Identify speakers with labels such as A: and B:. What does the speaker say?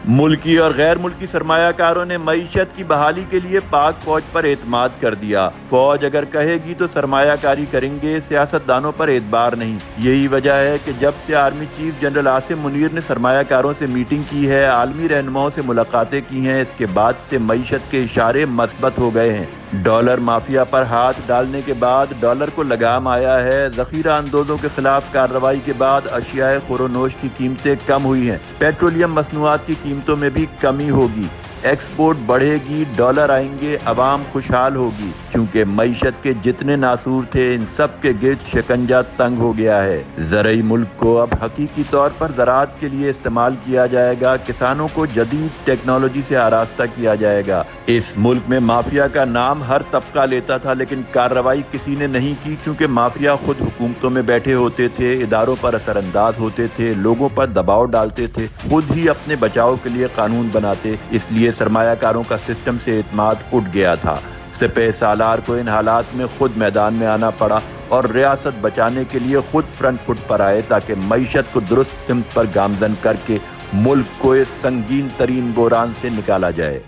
A: ملکی اور غیر ملکی سرمایہ کاروں نے معیشت کی بحالی کے لیے پاک فوج پر اعتماد کر دیا۔ فوج اگر کہے گی تو سرمایہ کاری کریں گے، سیاستدانوں پر اعتبار نہیں۔ یہی وجہ ہے کہ جب سے army chief general Asim Munir نے سرمایہ کاروں سے میٹنگ کی ہے، عالمی رہنماؤں سے ملاقاتیں کی ہیں، اس کے بعد سے معیشت کے اشارے مثبت ہو گئے ہیں۔ ڈالر مافیا پر ہاتھ ڈالنے کے بعد ڈالر کو لگام آیا ہے۔ ذخیرہ اندوزوں کے خلاف کارروائی کے بعد اشیاء خورونوش کی قیمتیں کم ہوئی ہیں۔ پیٹرولیم مصنوعات کی قیمتوں میں بھی کمی ہوگی، ایکسپورٹ بڑھے گی، ڈالر آئیں گے، عوام خوشحال ہوگی، کیونکہ معیشت کے جتنے ناصور تھے ان سب کے گرد شکنجہ تنگ ہو گیا ہے۔ زرعی ملک کو اب حقیقی طور پر زراعت کے لیے استعمال کیا جائے گا، کسانوں کو جدید ٹیکنالوجی سے آراستہ کیا جائے گا۔ اس ملک میں مافیا کا نام ہر طبقہ لیتا تھا، لیکن کارروائی کسی نے نہیں کی، کیونکہ مافیا خود حکومتوں میں بیٹھے ہوتے تھے، اداروں پر اثر انداز ہوتے تھے، لوگوں پر دباؤ ڈالتے تھے، خود ہی اپنے بچاؤ کے لیے قانون بناتے۔ اس لیے سرمایہ کاروں کا سسٹم سے اعتماد اٹھ گیا تھا۔ سپہ سالار کو ان حالات میں خود میدان میں آنا پڑا اور ریاست بچانے کے لیے خود فرنٹ فٹ پر آئے، تاکہ معیشت کو درست سمت پر گامزن کر کے ملک کو اس سنگین ترین بحران سے نکالا جائے۔